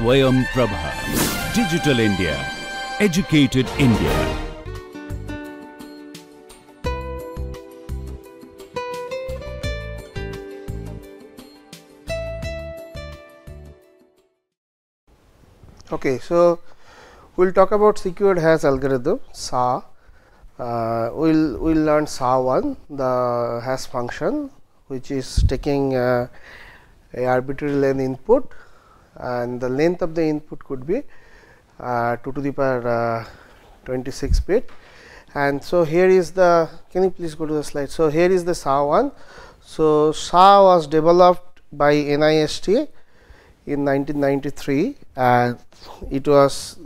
Swayam Prabha. Digital India. Educated India. Okay, so we'll talk about secured hash algorithm SHA. We'll learn SHA1, the hash function, which is taking a arbitrary length input, and the length of the input could be 2 to the power 26 bit. And so here is the, can you please go to the slide? So here is the SHA1. So SHA was developed by NIST in 1993, and it was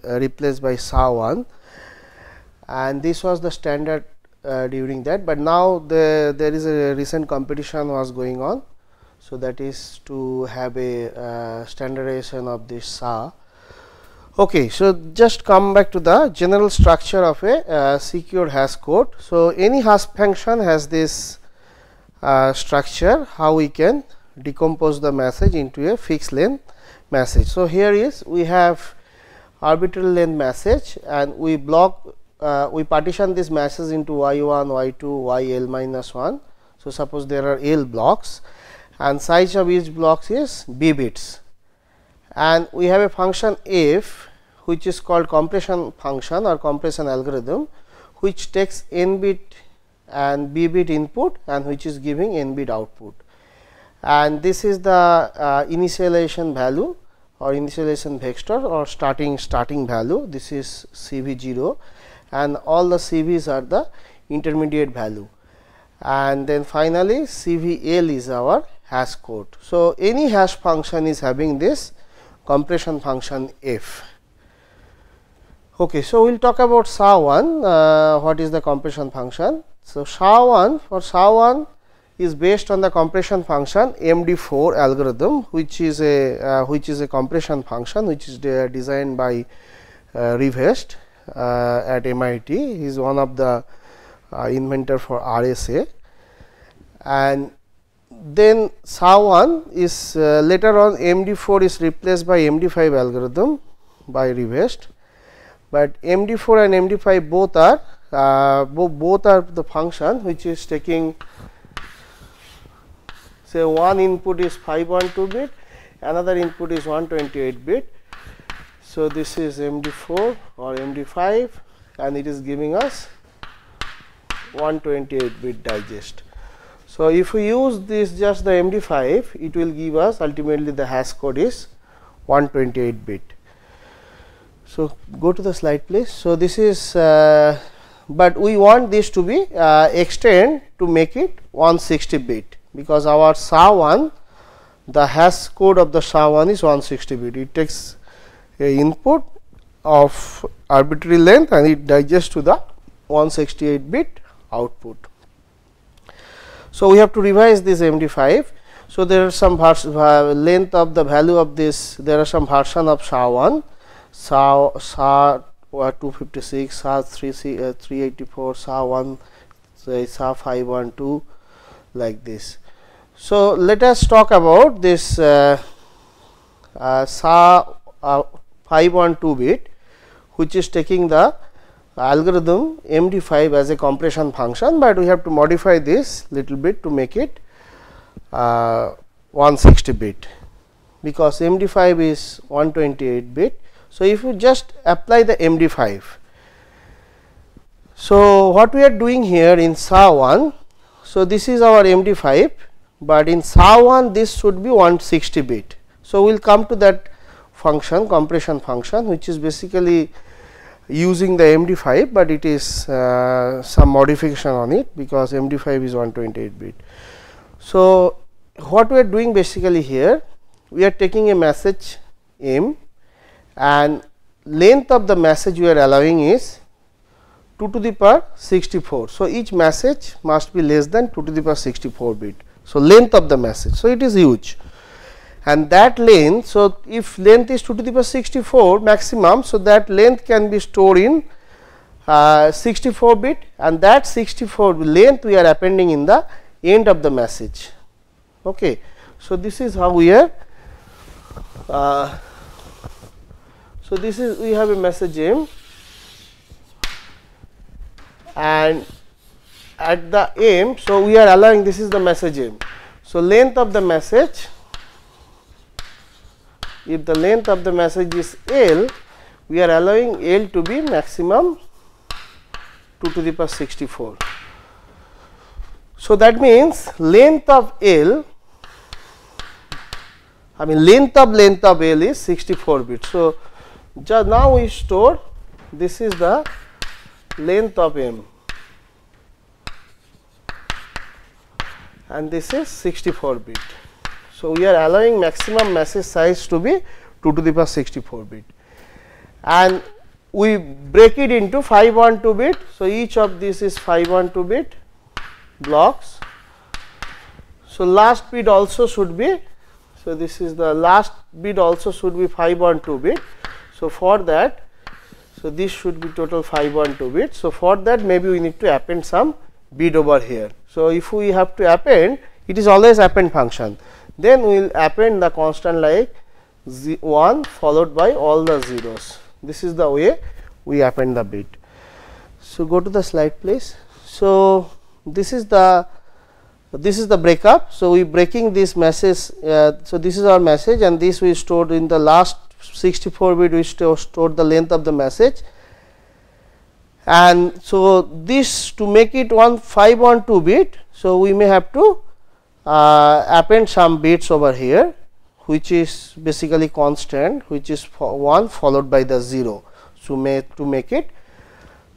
replaced by SHA1, and this was the standard during that. But now there is a recent competition was going on, so that is to have a standardization of this SHA. Okay, so just come back to the general structure of a secure hash code. So any hash function has this structure, how we can decompose the message into a fixed length message. So here is, we have arbitrary length message, and we block we partition this message into y1, y2, yl minus 1. So suppose there are l blocks, and size of each block is b bits, and we have a function f, which is called compression function or compression algorithm, which takes n bit and b bit input, and which is giving n bit output. And this is the initialization value or initialization vector or starting value. This is CV0, and all the CVs are the intermediate value, and then finally CVL is our hash code. So any hash function is having this compression function f. Okay, so we'll talk about SHA1. What is the compression function? So SHA1, for SHA1 is based on the compression function MD4 algorithm, which is a compression function which is designed by Rivest at MIT. He is one of the inventor for RSA, and then SHA1 is later on MD4 is replaced by MD5 algorithm by Rivest, but MD4 and MD5 both are the function which is taking, say, one input is 512 bit, another input is 128 bit. So this is MD4 or MD5, and it is giving us 128 bit digest. So if we use this just the MD5, it will give us ultimately the hash code is 128 bit. So go to the slide, please. So this is but we want this to be extend to make it 160 bit, because our SHA1, the hash code of the SHA1 is 160 bit. It takes a input of arbitrary length and it digests to the 168 bit output. So we have to revise this MD5. So there are some length of the value of this, there are some version of SHA1, SHA 256, SHA 384, SHA1, say SHA 512, like this. So let us talk about this SHA 512 bit, which is taking the algorithm MD5 as a compression function, but we have to modify this little bit to make it 160 bit, because MD5 is 128 bit. So if you just apply the MD5, so what we are doing here in SHA1, so this is our MD5, but in SHA1 this should be 160 bit. So we will come to that function, compression function, which is basically using the MD5, but it is some modification on it, because MD5 is 128 bit. So what we are doing basically here, we are taking a message M, and length of the message we are allowing is 2 to the power 64. So each message must be less than 2 to the power 64 bit. So length of the message, so it is huge, and that length, so if length is 2 to the power 64 maximum, so that length can be stored in 64 bit, and that 64 length we are appending in the end of the message. Okay. So this is how we are So, this is we have a message M, and at the M, so we are allowing, this is the message M. So, length of the message, if the length of the message is L, we are allowing L to be maximum 2 to the power 64. So, that means length of L, I mean length of L is 64 bits. So, just now we store, this is the length of M, and this is 64 bit. So, we are allowing maximum message size to be 2 to the power 64 bit, and we break it into 512 bit. So, each of this is 512 bit blocks. So, last bit also should be, so this is the last bit also should be 512 bit. So, for that, so this should be total 512 bit. So, for that maybe we need to append some bit over here. So, if we have to append, it is always append function, then we will append the constant like 1 followed by all the zeros. This is the way we append the bit. So, go to the slide please. So, this is the breakup. So, we breaking this message. So, this is our message, and this we stored in the last 64 bit, we stored the length of the message, and so this to make it 512 bit. So, we may have to append some bits over here, which is basically constant, which is 1 followed by the 0. So, to make it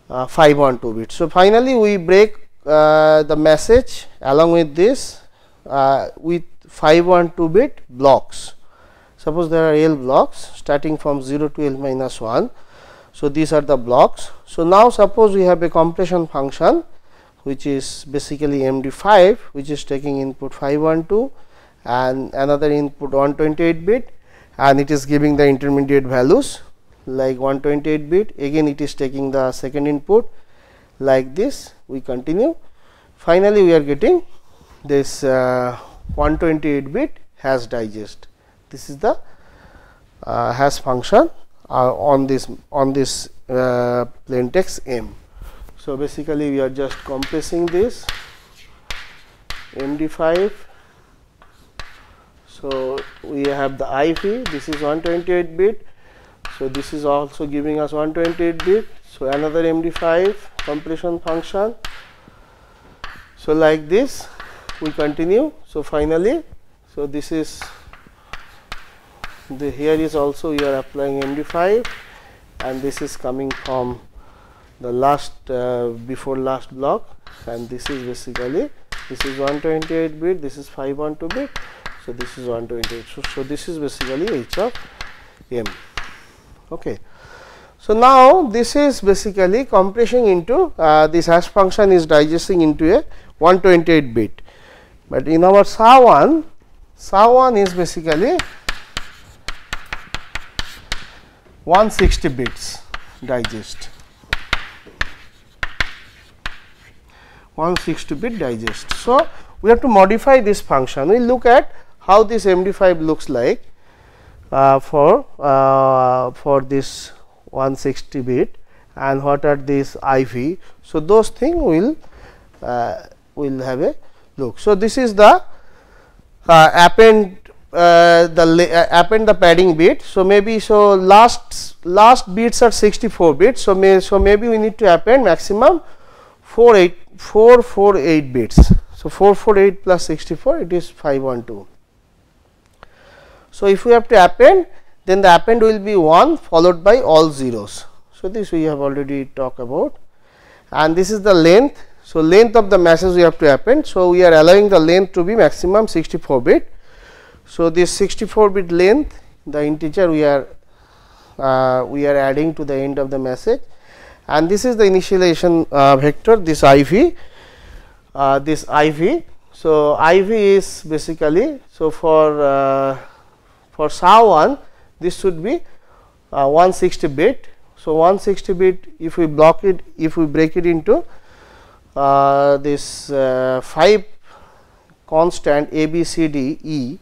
512 bit. So, finally, we break the message along with this with 512 bit blocks. Suppose there are L blocks starting from 0 to L minus 1. So, these are the blocks. So, now suppose we have a compression function which is basically MD5, which is taking input 512 and another input 128 bit, and it is giving the intermediate values like 128 bit. Again it is taking the second input like this. We continue. Finally, we are getting this 128 bit hash digest. This is the hash function on this plain text M. So, basically we are just compressing this MD5. So, we have the IV, this is 128 bit. So, this is also giving us 128 bit. So, another MD5 compression function. So, like this we continue. So, finally, so this is here is also we are applying MD5, and this is coming from the last before last block, and this is basically, this is 128 bit, this is 512 bit. So, this is 128. So, this is basically H of M. Okay. So, now this is basically compressing into this hash function is digesting into a 128 bit, but in our SHA1 is basically 160 bits digest, 160 bit digest. So, we have to modify this function. We will look at how this MD5 looks like for this 160 bit and what are these IV. So, those things will have a look. So, this is the append the padding bit. So, maybe last bits are 64 bits. So, maybe we need to append maximum 448 bits. So, 448 plus 64, it is 512. So, if we have to append, then the append will be 1 followed by all zeros. So, this we have already talked about, and this is the length. So, length of the message we have to append. So, we are allowing the length to be maximum 64 bit. So, this 64 bit length, the integer we are adding to the end of the message, and this is the initialization vector, this IV. So, IV is basically, so for SHA1 this should be 160 bit. So, 160 bit, if we block it, if we break it into this 5 constant A, B, C, D, E,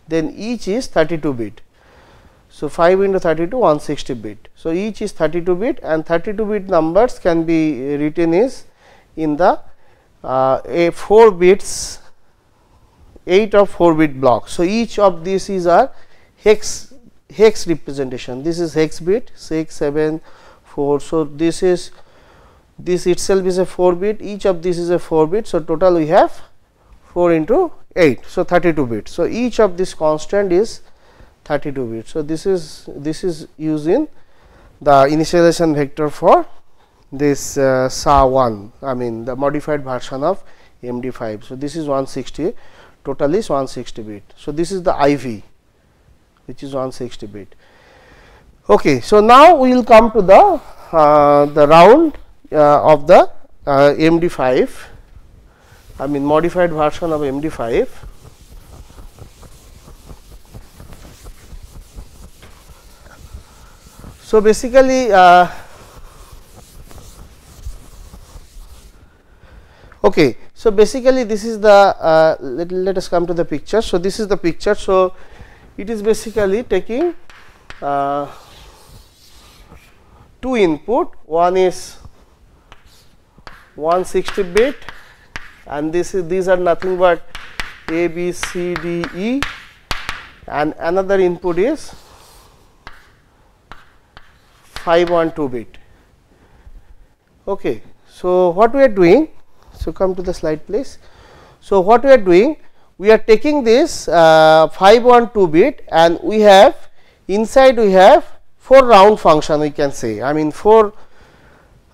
then each is 32 bit. So 5 into 32 160 bit. So each is 32 bit, and 32 bit numbers can be written is in the a 4 bits 8 or 4 bit blocks. So each of these is a hex representation. This is hex bit 6 7 4. So this itself is a 4 bit, each of this is a 4 bit. So total we have 4 into 8, so 32 bit. So each of this constant is 32 bit. So this is using the initialization vector for this SHA1, I mean the modified version of MD5. So this is 160, total is 160 bit. So this is the IV, which is 160 bit. Okay, so now we will come to the round of the MD5, I mean modified version of MD5. So basically okay, so basically this is the let us come to the picture. So this is the picture. So it is basically taking two input, one is 160 bit, and these are nothing but A, B, C, D, E, and another input is 512 bit. Okay, so what we are doing, so come to the slide please. So what we are doing, we are taking this 512 bit, and we have inside we have 4 round function, we can say, I mean 4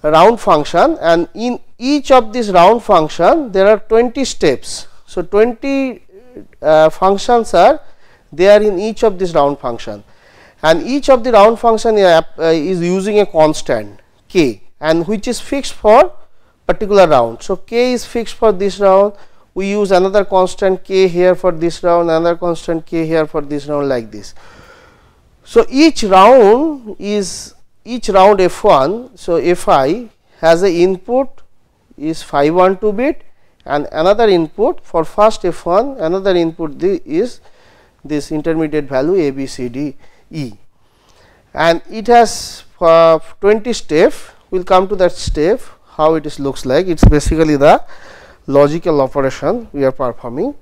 round function, and in each of this round function there are 20 steps. So 20 functions are there in each of this round function, and each of the round function is using a constant k, and which is fixed for particular round. So k is fixed for this round, we use another constant k here for this round, another constant k here for this round, like this. So each round F1, so Fi has a input is 512 bit, and another input for first F1, another input is this intermediate value A, B, C, D, E, and it has 20 steps. We will come to that step how it looks like. It is basically the logical operation we are performing,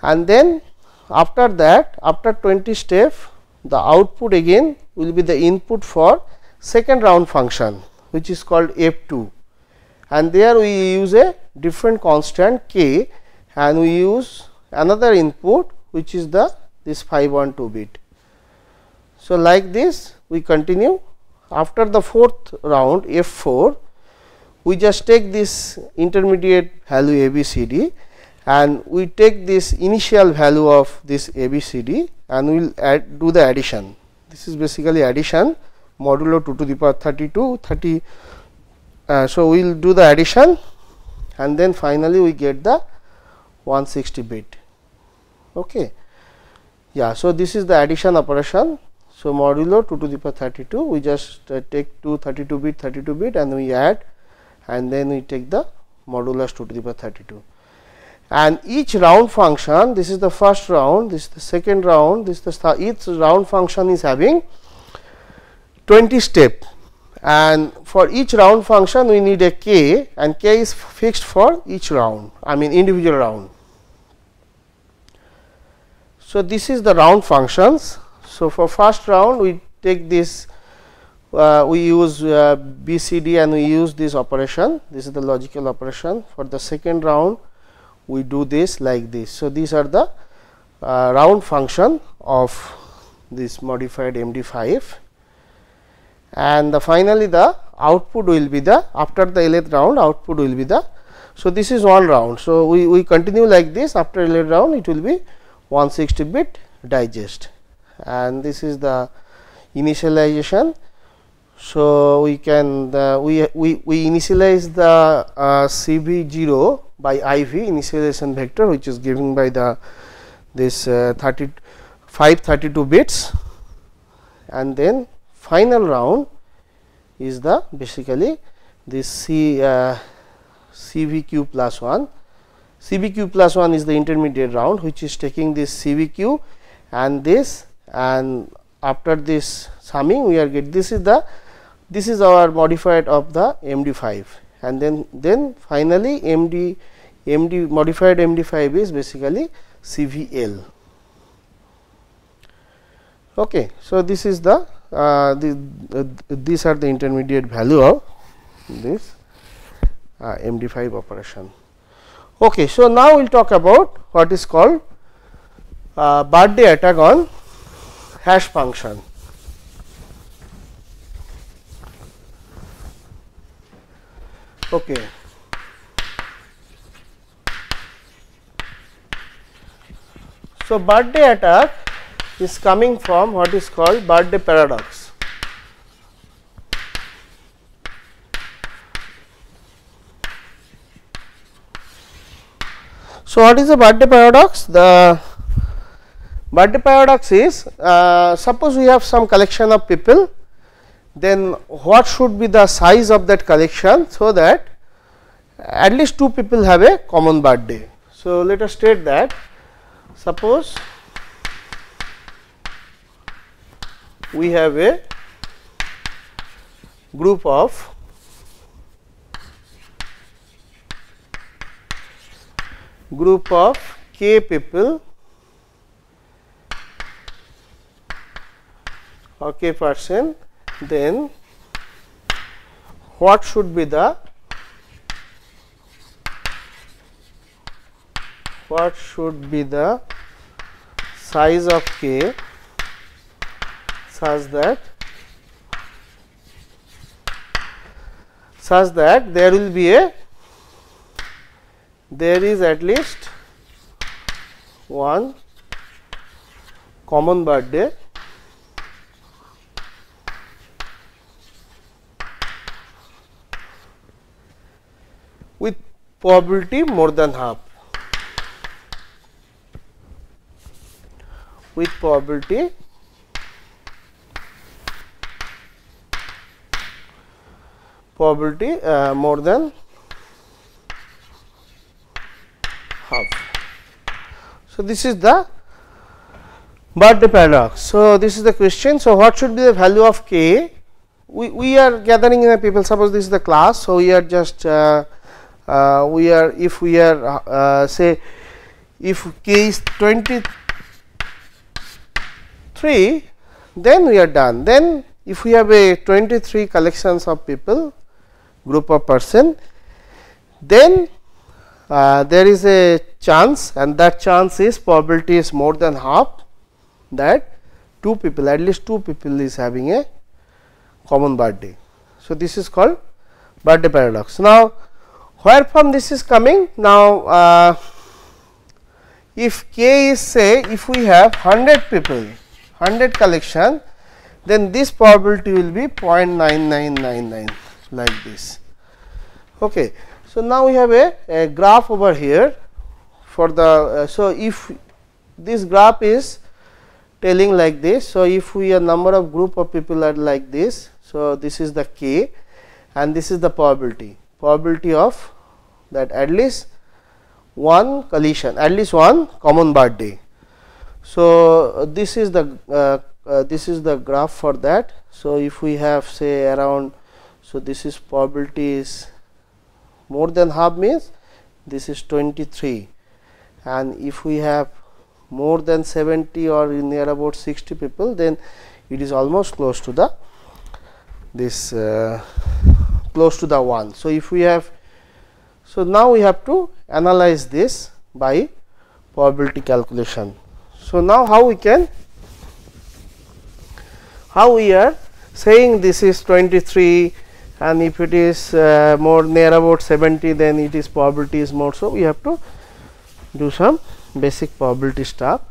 and then after that, after 20 steps, the output again will be the input for second round function, which is called F2, and there we use a different constant k, and we use another input which is this 512 bit. So like this we continue. After the fourth round F4, we just take this intermediate value ABCD, and we take this initial value of this ABCD, and we will do the addition. This is basically addition modulo 2 to the power 32 30. So we will do the addition, and then finally we get the 160 bit. Okay, yeah. So this is the addition operation. So modulo 2 to the power 32, we just take 32 bit and we add, and then we take the modulus 2 to the power 32. And each round function, this is the first round, this is the second round, this is the each round function is having 20 steps, and for each round function we need a k, and k is fixed for each round, I mean individual round. So this is the round functions. So for first round we take this, we use BCD and we use this operation, this is the logical operation. For the second round we do this like this. So these are the round function of this modified MD5, and finally the output will be the, after the 11th round output will be the, so this is one round. So we continue like this. After 11th round it will be 160 bit digest, and this is the initialization. So we can we initialize the CV0 by IV initialization vector, which is given by the this 532 bits, and then final round is the basically this CVQ plus 1. CVQ plus 1 is the intermediate round, which is taking this CVQ and this, and after this summing we are get this is our modified of the MD5, and then finally MD modified MD5 is basically CVL. Okay, so this is the these are the intermediate value of this MD5 operation. Okay, so now we will talk about what is called birthday attack on hash function. Okay. So, birthday attack is coming from what is called birthday paradox. So, what is the birthday paradox? The birthday paradox is suppose we have some collection of people, then what should be the size of that collection, so that at least 2 people have a common birthday. So, let us state that suppose we have a group of k people or k person, then what should be the size of k such that there will be there is at least one common birthday with probability more than half. With probability more than half. So, this is the birthday paradox. So, this is the question. So, what should be the value of k? We are gathering in a people, suppose this is the class. So, we are just if we are say if k is 23, then we are done. Then if we have a 23 collections of people, group of person, then there is a chance, and that chance is probability is more than half that 2 people, at least 2 people is having a common birthday. So, this is called birthday paradox. Now, where from this is coming? Now, if k is, say, if we have 100 people, 100 collection, then this probability will be 0.9999 like this. Okay. So, now we have a graph over here for the so if this graph is telling like this. So, if we a number of group of people are like this, so this is the k and this is the probability of that at least one collision, at least one common birthday. So, this is the graph for that. So, if we have say around, so this is probability is more than half, means this is 23, and if we have more than 70 or near about 60 people, then it is almost close to the this close to the 1. So, if we have, so now we have to analyze this by probability calculation. So, now how we are saying this is 23, and if it is more near about 70, then it is probability is more. So, we have to do some basic probability stuff.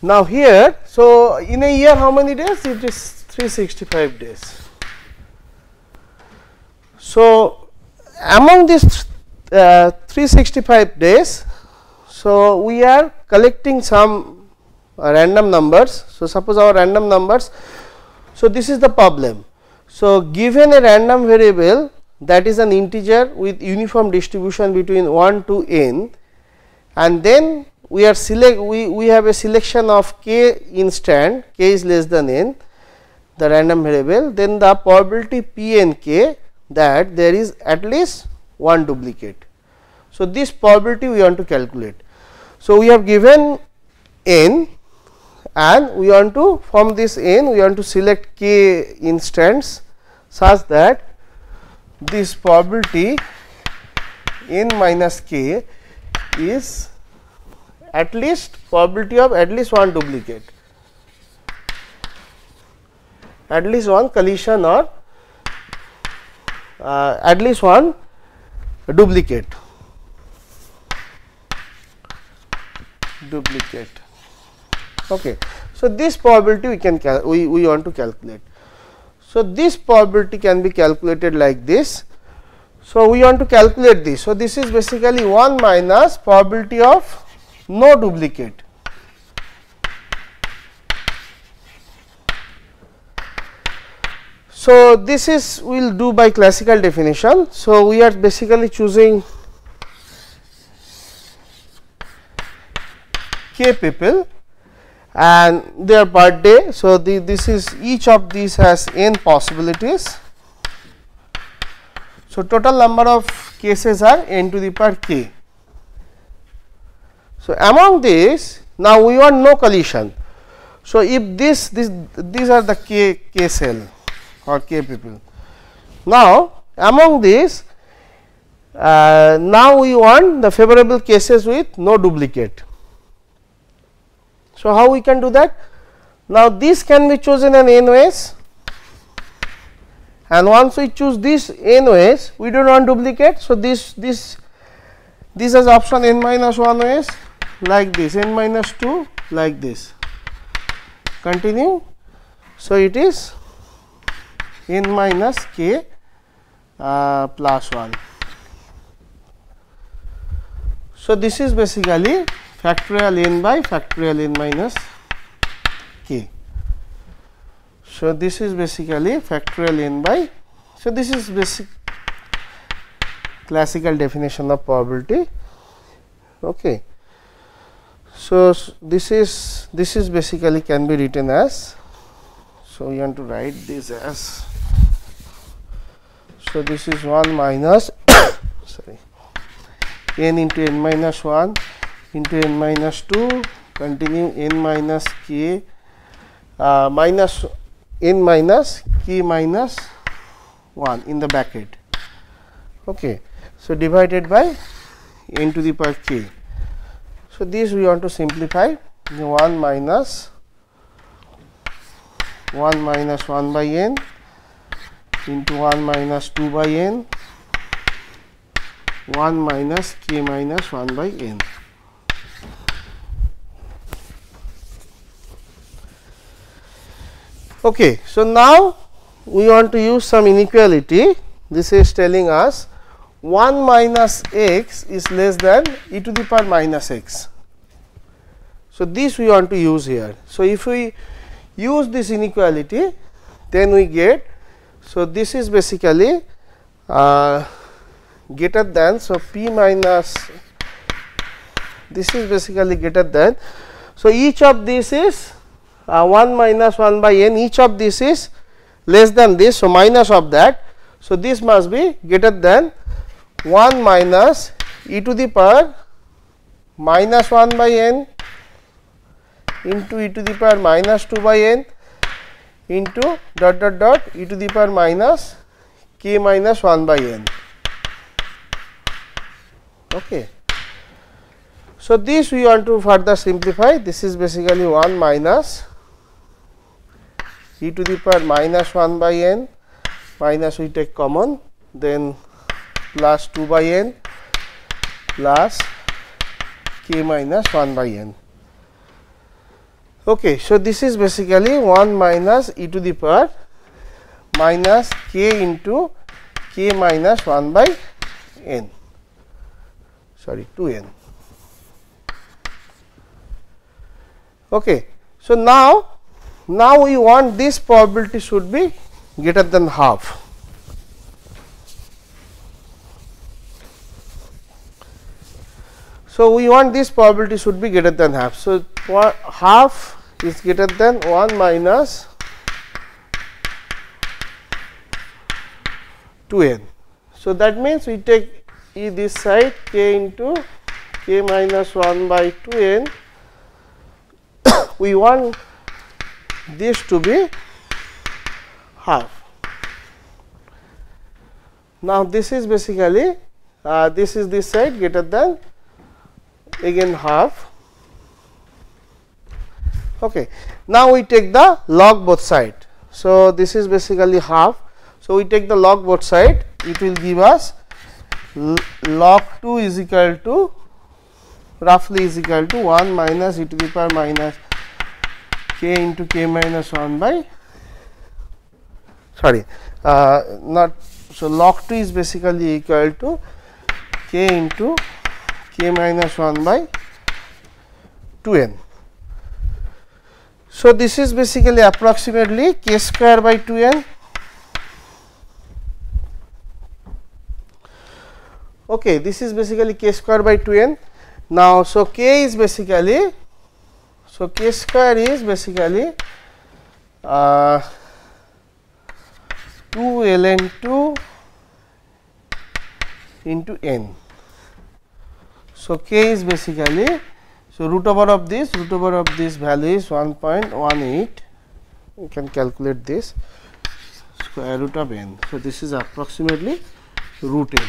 Now, here, so in a year how many days? It is 365 days. So, among these 365 days, so we are collecting some random numbers. So, suppose our random numbers, so this is the problem. So, given a random variable that is an integer with uniform distribution between 1 to n, and then we have a selection of k instant, k is less than n, the random variable, then the probability p n k that there is at least one duplicate. So, this probability we want to calculate. So, we have given n and we want to, from this n we want to select k instants such that this probability n minus k is at least probability of at least one duplicate, at least one collision, or at least one duplicate. Okay. So, this probability we can we want to calculate. So, this probability can be calculated like this. So, we want to calculate this. So, this is basically 1 minus probability of no duplicate. So, this is we will do by classical definition. So, we are basically choosing k people and their birthday. So, this is each of these has n possibilities. So, total number of cases are n to the power k. So, among these now we want no collision. So, if these are the k cell or k people. Now, among these now we want the favorable cases with no duplicate. So, how we can do that? Now, this can be chosen in n ways, and once we choose this n ways we do not want duplicate. So, this is option n minus 1 ways like this, n minus 2 like this, continue. So, it is n minus k plus 1. So, this is basically factorial n by factorial n minus k. So, this is basically factorial n by. So, this is basic classical definition of probability. Okay. So, this is basically can be written as. So, we want to write this as. So, this is 1 minus sorry n into n minus 1 into n minus 2, continue n minus k minus n minus k minus 1 in the bracket. Okay. So, divided by n to the power k. So, this we want to simplify, 1 minus 1 by n into 1 minus 2 by n, 1 minus k minus 1 by n. Okay. So, now we want to use some inequality. This is telling us 1 minus x is less than e to the power minus x. So, this we want to use here. So, if we use this inequality, then we get. So, this is basically greater than. So, p minus this is basically greater than. So, each of this is 1 minus 1 by n, each of this is less than this. So, minus of that. So, this must be greater than 1 minus e to the power minus 1 by n into e to the power minus 2 by n into dot dot dot e to the power minus k minus 1 by n. Okay. So, this we want to further simplify. This is basically 1 minus e to the power minus 1 by n, minus we take common, then plus 2 by n plus k minus 1 by n. Okay. So, this is basically 1 minus e to the power minus k into k minus 1 by n, sorry 2n. Okay. So, now we want this probability should be greater than half. So we want this probability should be greater than half. So half is greater than 1 minus 2n. So that means we take this side k into k minus 1 by 2n. We want this to be half. Now this is basically this is this side greater than again half. Okay. Now we take the log both side. So this is basically half. So we take the log both side. It will give us log 2 is equal to roughly is equal to 1 minus e to the power minus k into k minus 1 by not. So log 2 is basically equal to k into k minus 1 by 2n. So this is basically approximately k square by 2n. Okay, this is basically k square by 2n. Now, so k is basically, so k square is basically 2 ln 2 into n. So k is basically, so root over of this value is 1.18. You can calculate this square root of n. So this is approximately root n.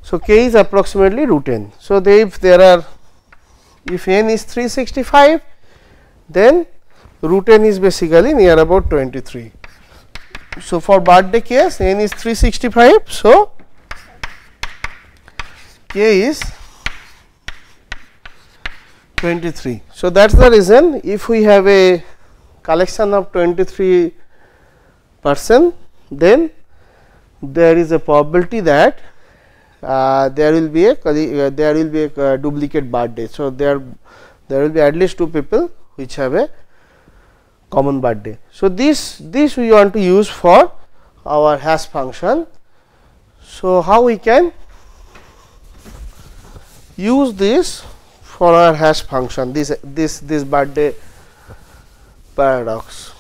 So k is approximately root n. So if there are, if n is 365, then root n is basically near about 23. So for birthday case n is 365, so k is 23. So that is the reason if we have a collection of 23%, then there is a probability that there will be a duplicate birthday. So there will be at least 2 people which have a common birthday. So this we want to use for our hash function. So how we can use this for our hash function, this birthday paradox.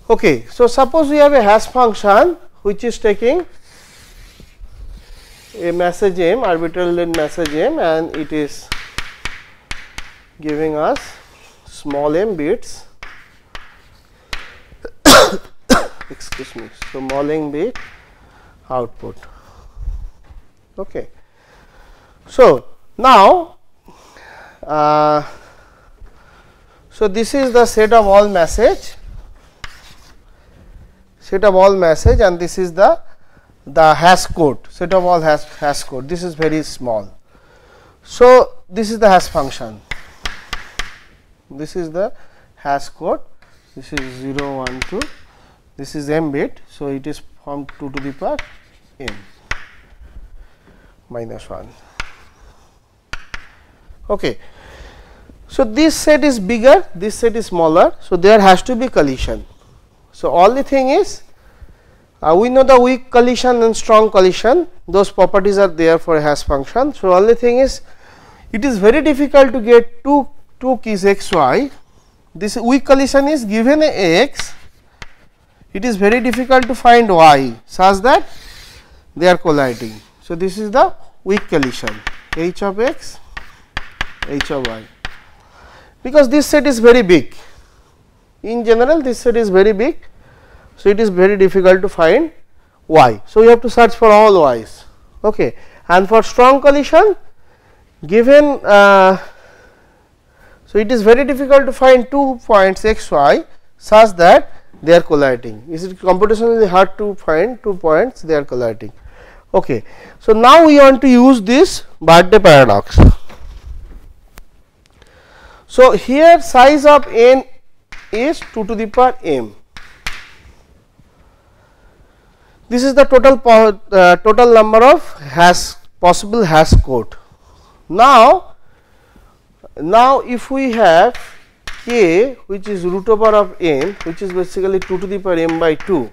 Okay, so suppose we have a hash function which is taking a message m, arbitrarily message m, and it is giving us small m bits. Excuse me, so small m bit output. Okay. So now, so this is the set of all message. And this is the hash code, set of all hash code. This is very small. So this is the hash function. This is the hash code. This is 0, 1, 2. This is m bit. So it is from 2 to the power m minus 1. Okay. So this set is bigger, this set is smaller. So there has to be collision. So only thing is, we know the weak collision and strong collision, those properties are there for a hash function. So only thing is, it is very difficult to get two keys x, y. This weak collision is given a x, it is very difficult to find y such that they are colliding. So this is the weak collision, h of x, h of y, because this set is very big. In general, this set is very big, so it is very difficult to find y. So you have to search for all y's. Okay, and for strong collision, given so it is very difficult to find 2 points x, y such that they are colliding. Is it computationally hard to find 2 points they are colliding? Okay, so now we want to use this birthday paradox. So here size of n is 2 to the power m. This is the total number of possible hash code. Now if we have k, which is root over of n, which is basically 2 to the power m by 2.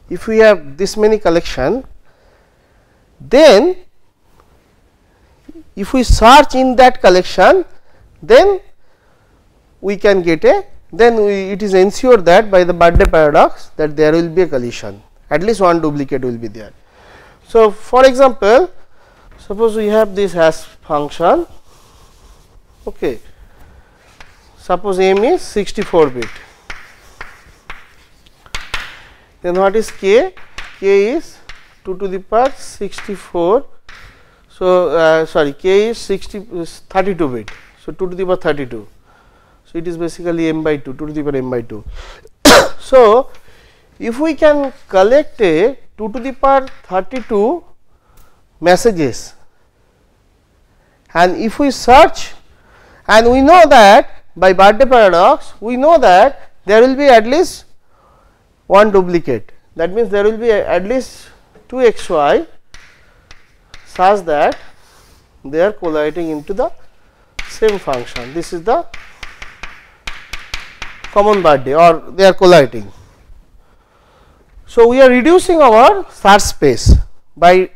If we have this many collection, then if we search in that collection, then we can get a, then it is ensured that by the birthday paradox that there will be a collision, at least one duplicate will be there. So, for example, suppose we have this hash function, okay. Suppose m is 64 bit, then what is k? K is 2 to the power 64. So, sorry, k is 32 bit. So, 2 to the power 32. So, it is basically m by 2, 2 to the power m by 2. So, if we can collect a 2 to the power 32 messages, and if we search, and we know that by birthday paradox, we know that there will be at least one duplicate. That means, there will be at least 2 xy such that they are colliding into the same function. This is the common birthday, or they are colliding. So, we are reducing our search space by,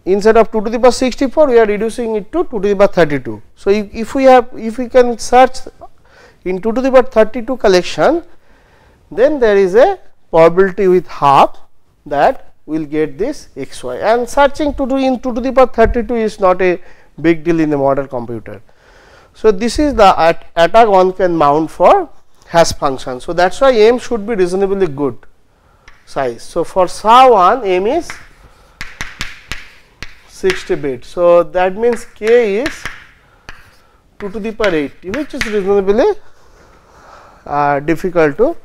instead of 2 to the power 64, we are reducing it to 2 to the power 32. So, if we can search in 2 to the power 32 collection, then there is a probability with half that we will get this xy, and searching in 2 to the power 32 is not a big deal in a modern computer. So, this is the attack one can mount for hash function. So, that is why m should be reasonably good size. So, for SHA1 m is 60 bit. So, that means k is 2 to the power 80, which is reasonably difficult to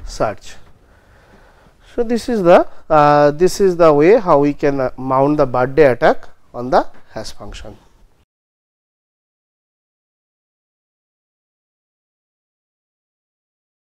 search. So, this is the way how we can mount the birthday attack on the hash function.